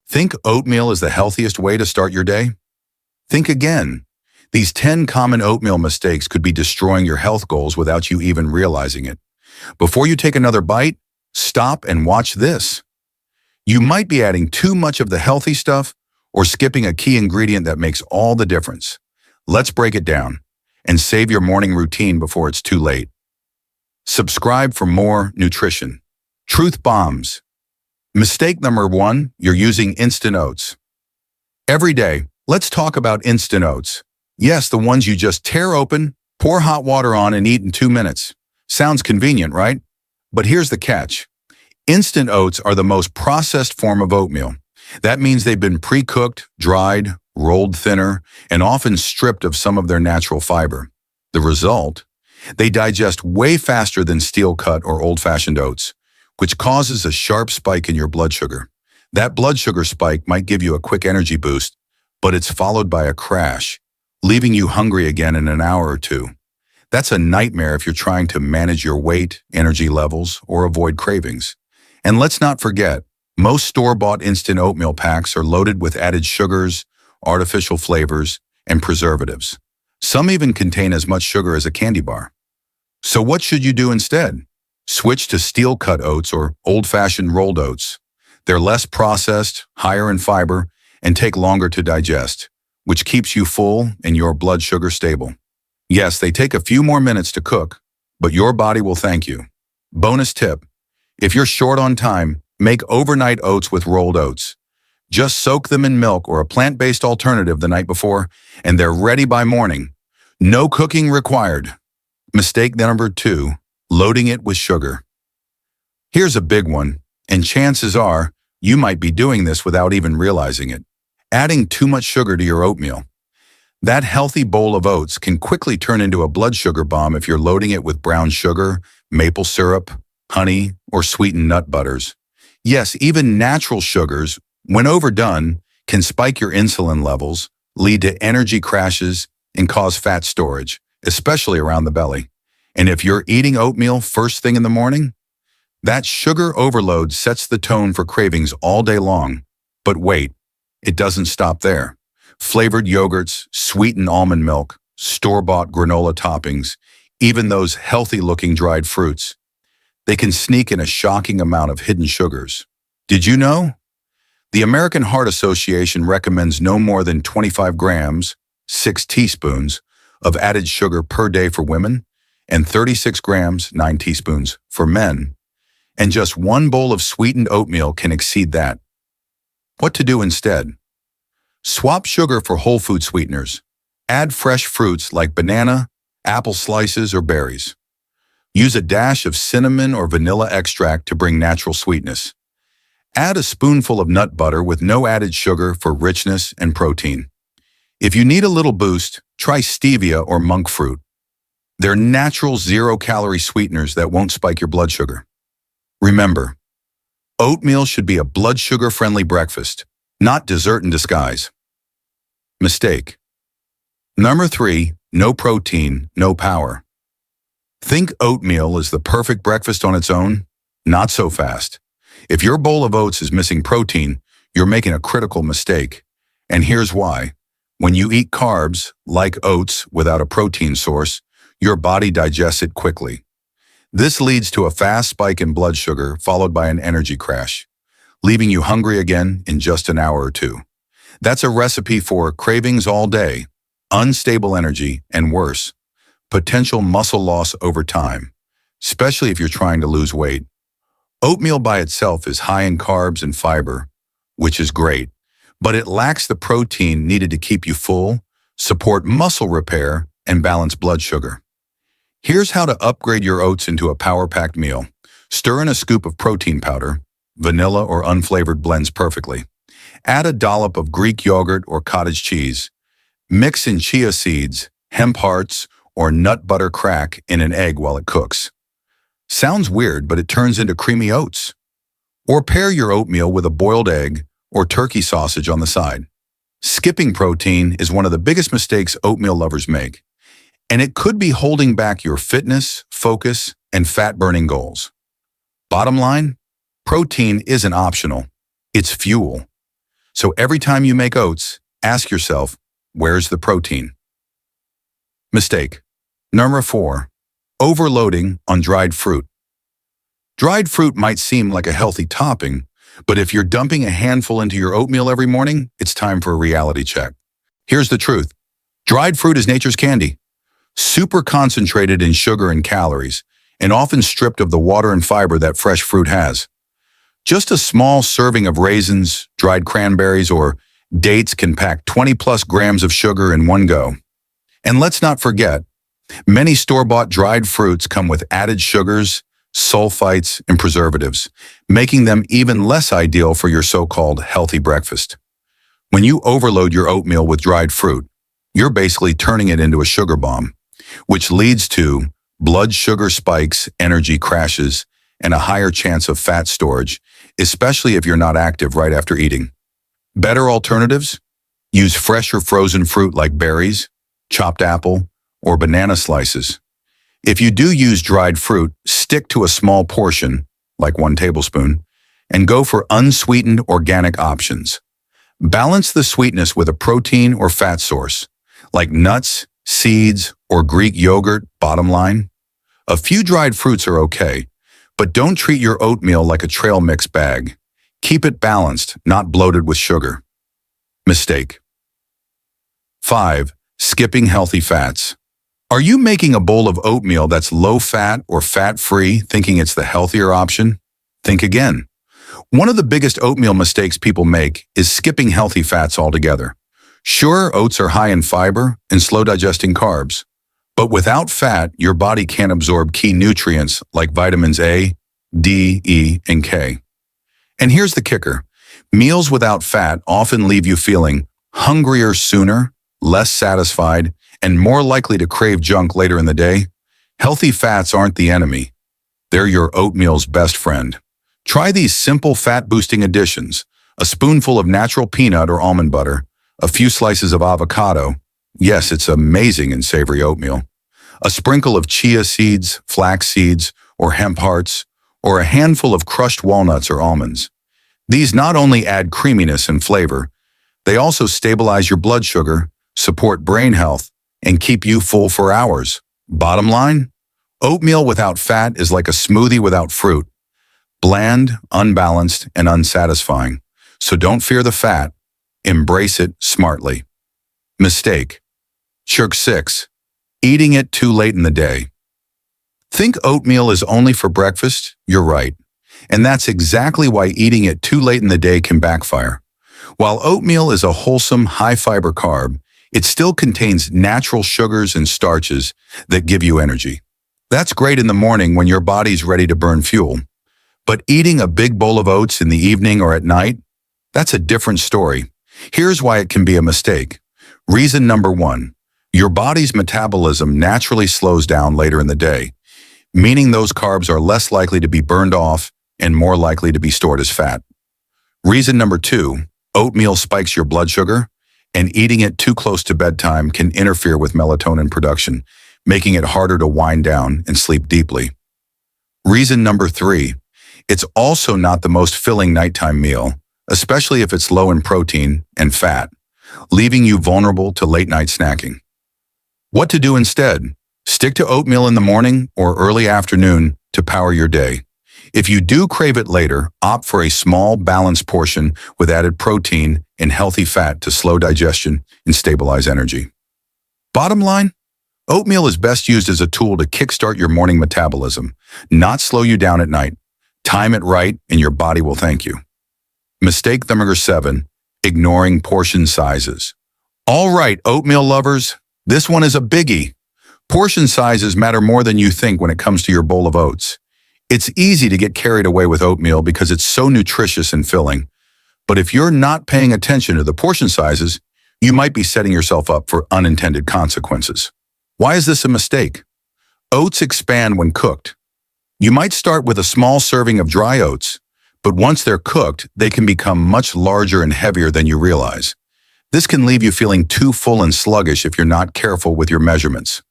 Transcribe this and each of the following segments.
Think oatmeal is the healthiest way to start your day? Think again. These 10 common oatmeal mistakes could be destroying your health goals without you even realizing it. Before you take another bite, stop and watch this. You might be adding too much of the healthy stuff or skipping a key ingredient that makes all the difference. Let's break it down and save your morning routine before it's too late. Subscribe for more nutrition. Truth bombs. Mistake number 1, you're using instant oats. Every day, let's talk about instant oats. Yes, the ones you just tear open, pour hot water on, and eat in 2 minutes. Sounds convenient, right? But here's the catch. Instant oats are the most processed form of oatmeal. That means they've been pre-cooked, dried, rolled thinner, and often stripped of some of their natural fiber. The result? They digest way faster than steel-cut or old-fashioned oats, which causes a sharp spike in your blood sugar. That blood sugar spike might give you a quick energy boost, but it's followed by a crash, leaving you hungry again in an hour or two. That's a nightmare if you're trying to manage your weight, energy levels, or avoid cravings. And let's not forget, most store-bought instant oatmeal packs are loaded with added sugars, artificial flavors, and preservatives. Some even contain as much sugar as a candy bar. So what should you do instead? Switch to steel-cut oats or old-fashioned rolled oats. They're less processed, higher in fiber, and take longer to digest, which keeps you full and your blood sugar stable. Yes, they take a few more minutes to cook, but your body will thank you. Bonus tip: if you're short on time, make overnight oats with rolled oats. Just soak them in milk or a plant-based alternative the night before, and they're ready by morning. No cooking required. Mistake number 2, loading it with sugar. Here's a big one, and chances are you might be doing this without even realizing it. Adding too much sugar to your oatmeal. That healthy bowl of oats can quickly turn into a blood sugar bomb if you're loading it with brown sugar, maple syrup, honey, or sweetened nut butters. Yes, even natural sugars, when overdone, can spike your insulin levels, lead to energy crashes, and cause fat storage, especially around the belly. And if you're eating oatmeal first thing in the morning, that sugar overload sets the tone for cravings all day long. But wait, it doesn't stop there. Flavored yogurts, sweetened almond milk, store-bought granola toppings, even those healthy-looking dried fruits, they can sneak in a shocking amount of hidden sugars. Did you know? The American Heart Association recommends no more than 25 grams, 6 teaspoons, of added sugar per day for women, and 36 grams, 9 teaspoons, for men. And just one bowl of sweetened oatmeal can exceed that. What to do instead? Swap sugar for whole food sweeteners. Add fresh fruits like banana, apple slices, or berries. Use a dash of cinnamon or vanilla extract to bring natural sweetness. Add a spoonful of nut butter with no added sugar for richness and protein. If you need a little boost, try stevia or monk fruit. They're natural zero-calorie sweeteners that won't spike your blood sugar. Remember, oatmeal should be a blood sugar-friendly breakfast, not dessert in disguise. Mistake. Number 3, no protein, no power. Think oatmeal is the perfect breakfast on its own? Not so fast. If your bowl of oats is missing protein, you're making a critical mistake. And here's why. When you eat carbs, like oats, without a protein source, your body digests it quickly. This leads to a fast spike in blood sugar followed by an energy crash, leaving you hungry again in just an hour or two. That's a recipe for cravings all day, unstable energy, and worse, potential muscle loss over time, especially if you're trying to lose weight. Oatmeal by itself is high in carbs and fiber, which is great, but it lacks the protein needed to keep you full, support muscle repair, and balance blood sugar. Here's how to upgrade your oats into a power-packed meal. Stir in a scoop of protein powder. Vanilla or unflavored blends perfectly. Add a dollop of Greek yogurt or cottage cheese. Mix in chia seeds, hemp hearts, or nut butter crack in an egg while it cooks. Sounds weird, but it turns into creamy oats. Or pair your oatmeal with a boiled egg or turkey sausage on the side. Skipping protein is one of the biggest mistakes oatmeal lovers make, and it could be holding back your fitness, focus, and fat-burning goals. Bottom line, protein isn't optional. It's fuel. So every time you make oats, ask yourself, where's the protein? Mistake. Number 4. Overloading on dried fruit. Dried fruit might seem like a healthy topping, but if you're dumping a handful into your oatmeal every morning, it's time for a reality check. Here's the truth. Dried fruit is nature's candy, super concentrated in sugar and calories, and often stripped of the water and fiber that fresh fruit has. Just a small serving of raisins, dried cranberries, or dates can pack 20+ grams of sugar in one go. And let's not forget, many store-bought dried fruits come with added sugars, sulfites, and preservatives, making them even less ideal for your so-called healthy breakfast. When you overload your oatmeal with dried fruit, you're basically turning it into a sugar bomb, which leads to blood sugar spikes, energy crashes, and a higher chance of fat storage, especially if you're not active right after eating. Better alternatives? Use fresh or frozen fruit like berries, chopped apple, or banana slices. If you do use dried fruit, stick to a small portion, like 1 tablespoon, and go for unsweetened organic options. Balance the sweetness with a protein or fat source, like nuts, seeds, or Greek yogurt. Bottom line, a few dried fruits are okay, but don't treat your oatmeal like a trail mix bag. Keep it balanced, not bloated with sugar. Mistake. 5. Skipping healthy fats. Are you making a bowl of oatmeal that's low-fat or fat-free, thinking it's the healthier option? Think again. One of the biggest oatmeal mistakes people make is skipping healthy fats altogether. Sure, oats are high in fiber and slow-digesting carbs, but without fat, your body can't absorb key nutrients like vitamins A, D, E, and K. And here's the kicker. Meals without fat often leave you feeling hungrier sooner, less satisfied, and more likely to crave junk later in the day. Healthy fats aren't the enemy. They're your oatmeal's best friend. Try these simple fat-boosting additions: a spoonful of natural peanut or almond butter, a few slices of avocado. Yes, it's amazing in savory oatmeal. A sprinkle of chia seeds, flax seeds, or hemp hearts, or a handful of crushed walnuts or almonds. These not only add creaminess and flavor, they also stabilize your blood sugar, support brain health, and keep you full for hours. Bottom line, oatmeal without fat is like a smoothie without fruit. Bland, unbalanced, and unsatisfying. So don't fear the fat. Embrace it smartly. Mistake. Shirk 6. Eating it too late in the day. Think oatmeal is only for breakfast? You're right. And that's exactly why eating it too late in the day can backfire. While oatmeal is a wholesome, high-fiber carb, it still contains natural sugars and starches that give you energy. That's great in the morning when your body's ready to burn fuel. But eating a big bowl of oats in the evening or at night, that's a different story. Here's why it can be a mistake. Reason number 1, your body's metabolism naturally slows down later in the day, meaning those carbs are less likely to be burned off and more likely to be stored as fat. Reason number 2, oatmeal spikes your blood sugar, and eating it too close to bedtime can interfere with melatonin production, making it harder to wind down and sleep deeply. Reason number 3, it's also not the most filling nighttime meal, especially if it's low in protein and fat, leaving you vulnerable to late-night snacking. What to do instead? Stick to oatmeal in the morning or early afternoon to power your day. If you do crave it later, opt for a small, balanced portion with added protein and healthy fat to slow digestion and stabilize energy. Bottom line, oatmeal is best used as a tool to kickstart your morning metabolism, not slow you down at night. Time it right, and your body will thank you. Mistake number 7, ignoring portion sizes. All right, oatmeal lovers, this one is a biggie. Portion sizes matter more than you think when it comes to your bowl of oats. It's easy to get carried away with oatmeal because it's so nutritious and filling. But if you're not paying attention to the portion sizes, you might be setting yourself up for unintended consequences. Why is this a mistake? Oats expand when cooked. You might start with a small serving of dry oats, but once they're cooked, they can become much larger and heavier than you realize. This can leave you feeling too full and sluggish if you're not careful with your measurements.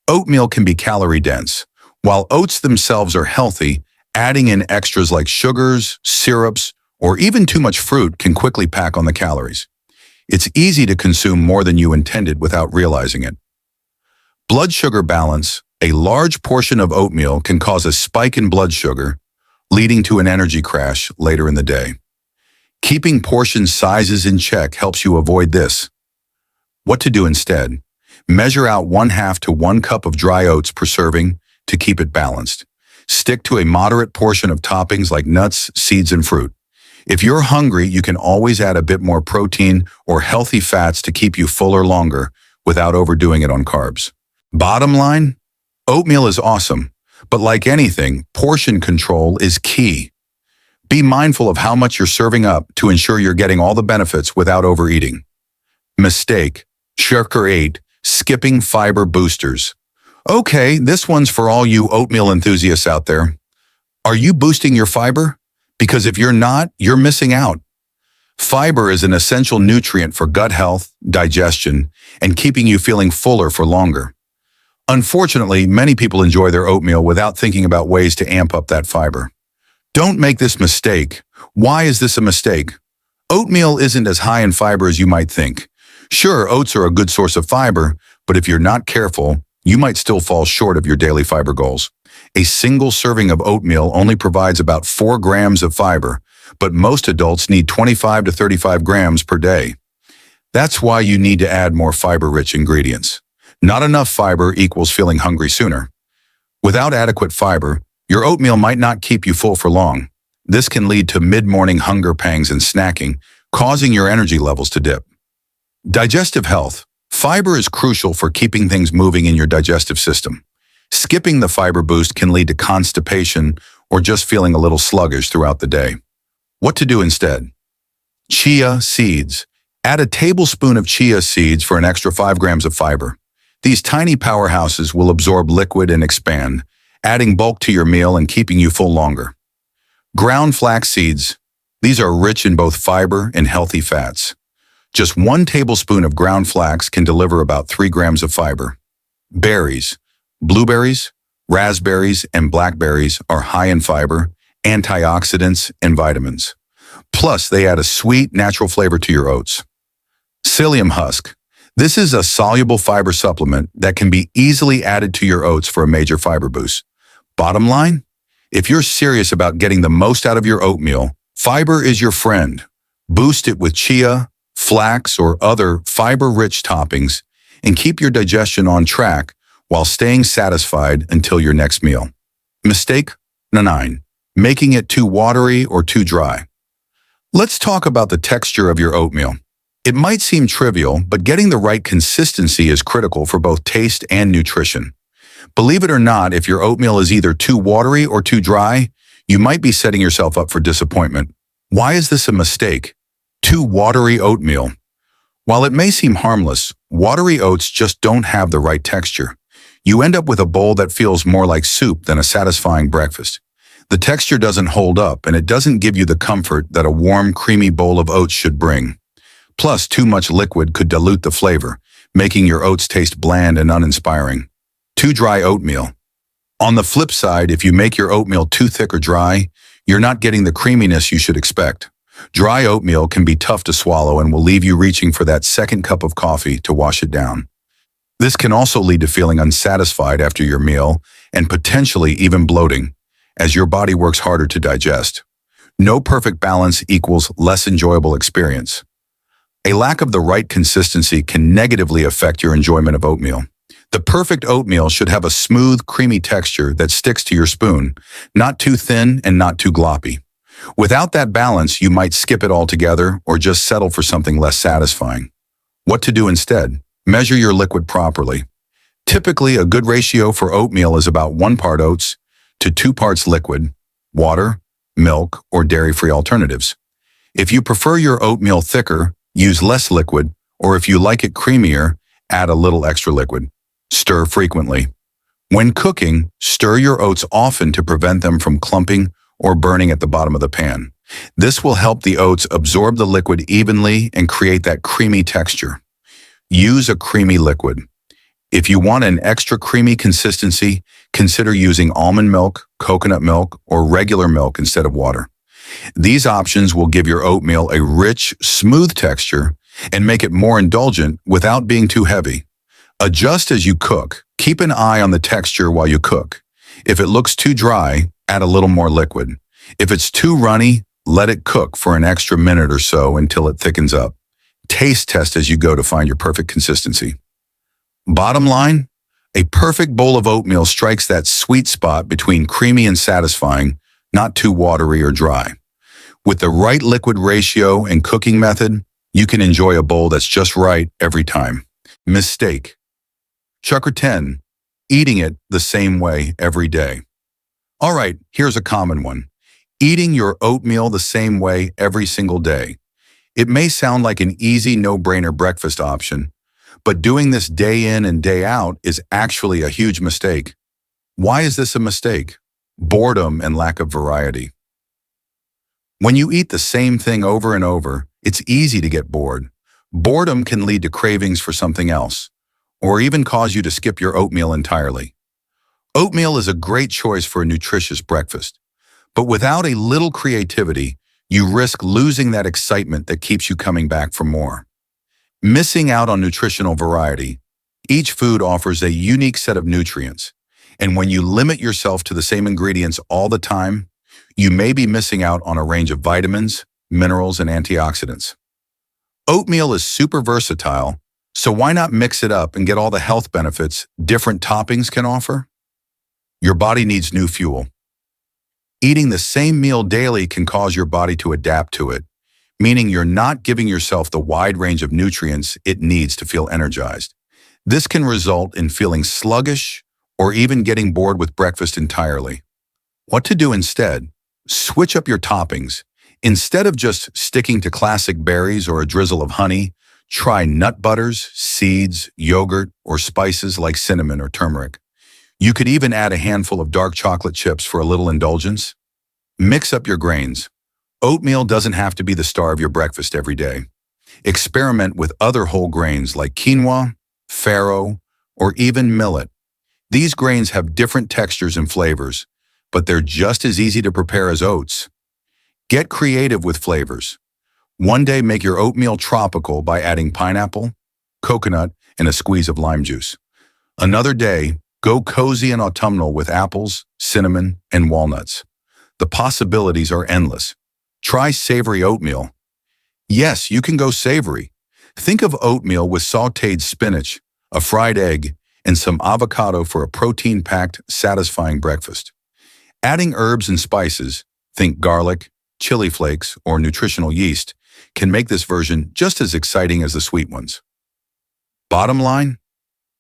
Oatmeal can be calorie-dense. While oats themselves are healthy, adding in extras like sugars, syrups, or even too much fruit can quickly pack on the calories. It's easy to consume more than you intended without realizing it. Blood sugar balance. A large portion of oatmeal can cause a spike in blood sugar, leading to an energy crash later in the day. Keeping portion sizes in check helps you avoid this. What to do instead? Measure out 1/2 to 1 cup of dry oats per serving to keep it balanced. Stick to a moderate portion of toppings like nuts, seeds, and fruit. If you're hungry, you can always add a bit more protein or healthy fats to keep you fuller longer without overdoing it on carbs. Bottom line, oatmeal is awesome, but like anything, portion control is key. Be mindful of how much you're serving up to ensure you're getting all the benefits without overeating. Mistake, Shirker 8, skipping fiber boosters. Okay, this one's for all you oatmeal enthusiasts out there. Are you boosting your fiber? Because if you're not, you're missing out. Fiber is an essential nutrient for gut health, digestion, and keeping you feeling fuller for longer. Unfortunately, many people enjoy their oatmeal without thinking about ways to amp up that fiber. Don't make this mistake. Why is this a mistake? Oatmeal isn't as high in fiber as you might think. Sure, oats are a good source of fiber, but if you're not careful, you might still fall short of your daily fiber goals. A single serving of oatmeal only provides about 4 grams of fiber, but most adults need 25 to 35 grams per day. That's why you need to add more fiber-rich ingredients. Not enough fiber equals feeling hungry sooner. Without adequate fiber, your oatmeal might not keep you full for long. This can lead to mid-morning hunger pangs and snacking, causing your energy levels to dip. Digestive health. Fiber is crucial for keeping things moving in your digestive system. Skipping the fiber boost can lead to constipation or just feeling a little sluggish throughout the day. What to do instead? Chia seeds. Add a tablespoon of chia seeds for an extra 5 grams of fiber. These tiny powerhouses will absorb liquid and expand, adding bulk to your meal and keeping you full longer. Ground flax seeds. These are rich in both fiber and healthy fats. Just 1 tablespoon of ground flax can deliver about 3 grams of fiber. Berries. Blueberries, raspberries, and blackberries are high in fiber, antioxidants, and vitamins. Plus, they add a sweet, natural flavor to your oats. Psyllium husk. This is a soluble fiber supplement that can be easily added to your oats for a major fiber boost. Bottom line, if you're serious about getting the most out of your oatmeal, fiber is your friend. Boost it with chia, flax, or other fiber-rich toppings, and keep your digestion on track while staying satisfied until your next meal. Mistake 9. Making it too watery or too dry. Let's talk about the texture of your oatmeal. It might seem trivial, but getting the right consistency is critical for both taste and nutrition. Believe it or not, if your oatmeal is either too watery or too dry, you might be setting yourself up for disappointment. Why is this a mistake? Too watery oatmeal. While it may seem harmless, watery oats just don't have the right texture. You end up with a bowl that feels more like soup than a satisfying breakfast. The texture doesn't hold up, and it doesn't give you the comfort that a warm, creamy bowl of oats should bring. Plus, too much liquid could dilute the flavor, making your oats taste bland and uninspiring. Too dry oatmeal. On the flip side, if you make your oatmeal too thick or dry, you're not getting the creaminess you should expect. Dry oatmeal can be tough to swallow and will leave you reaching for that second cup of coffee to wash it down. This can also lead to feeling unsatisfied after your meal and potentially even bloating, as your body works harder to digest. No perfect balance equals less enjoyable experience. A lack of the right consistency can negatively affect your enjoyment of oatmeal. The perfect oatmeal should have a smooth, creamy texture that sticks to your spoon, not too thin and not too gloppy. Without that balance, you might skip it altogether or just settle for something less satisfying. What to do instead? Measure your liquid properly. Typically, a good ratio for oatmeal is about 1 part oats to 2 parts liquid, water, milk, or dairy-free alternatives. If you prefer your oatmeal thicker, use less liquid, or if you like it creamier, add a little extra liquid. Stir frequently. When cooking, stir your oats often to prevent them from clumping or burning at the bottom of the pan. This will help the oats absorb the liquid evenly and create that creamy texture. Use a creamy liquid. If you want an extra creamy consistency, consider using almond milk, coconut milk, or regular milk instead of water. These options will give your oatmeal a rich, smooth texture and make it more indulgent without being too heavy. Adjust as you cook. Keep an eye on the texture while you cook. If it looks too dry, add a little more liquid. If it's too runny, let it cook for an extra minute or so until it thickens up. Taste test as you go to find your perfect consistency. Bottom line, a perfect bowl of oatmeal strikes that sweet spot between creamy and satisfying, not too watery or dry. With the right liquid ratio and cooking method, you can enjoy a bowl that's just right every time. Mistake. Chucker 10. Eating it the same way every day. All right, here's a common one. Eating your oatmeal the same way every single day. It may sound like an easy, no-brainer breakfast option, but doing this day in and day out is actually a huge mistake. Why is this a mistake? Boredom and lack of variety. When you eat the same thing over and over, it's easy to get bored. Boredom can lead to cravings for something else, or even cause you to skip your oatmeal entirely. Oatmeal is a great choice for a nutritious breakfast, but without a little creativity, you risk losing that excitement that keeps you coming back for more. Missing out on nutritional variety. Each food offers a unique set of nutrients, and when you limit yourself to the same ingredients all the time, you may be missing out on a range of vitamins, minerals, and antioxidants. Oatmeal is super versatile, so why not mix it up and get all the health benefits different toppings can offer? Your body needs new fuel. Eating the same meal daily can cause your body to adapt to it, meaning you're not giving yourself the wide range of nutrients it needs to feel energized. This can result in feeling sluggish or even getting bored with breakfast entirely. What to do instead? Switch up your toppings. Instead of just sticking to classic berries or a drizzle of honey, try nut butters, seeds, yogurt, or spices like cinnamon or turmeric. You could even add a handful of dark chocolate chips for a little indulgence. Mix up your grains. Oatmeal doesn't have to be the star of your breakfast every day. Experiment with other whole grains like quinoa, farro, or even millet. These grains have different textures and flavors, but they're just as easy to prepare as oats. Get creative with flavors. One day, make your oatmeal tropical by adding pineapple, coconut, and a squeeze of lime juice. Another day, go cozy and autumnal with apples, cinnamon, and walnuts. The possibilities are endless. Try savory oatmeal. Yes, you can go savory. Think of oatmeal with sautéed spinach, a fried egg, and some avocado for a protein-packed, satisfying breakfast. Adding herbs and spices, think garlic, chili flakes, or nutritional yeast, can make this version just as exciting as the sweet ones. Bottom line,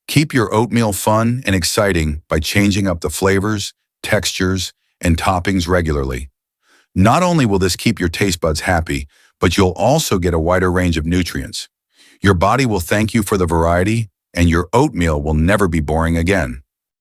keep your oatmeal fun and exciting by changing up the flavors, textures, and toppings regularly. Not only will this keep your taste buds happy, but you'll also get a wider range of nutrients. Your body will thank you for the variety, and your oatmeal will never be boring again.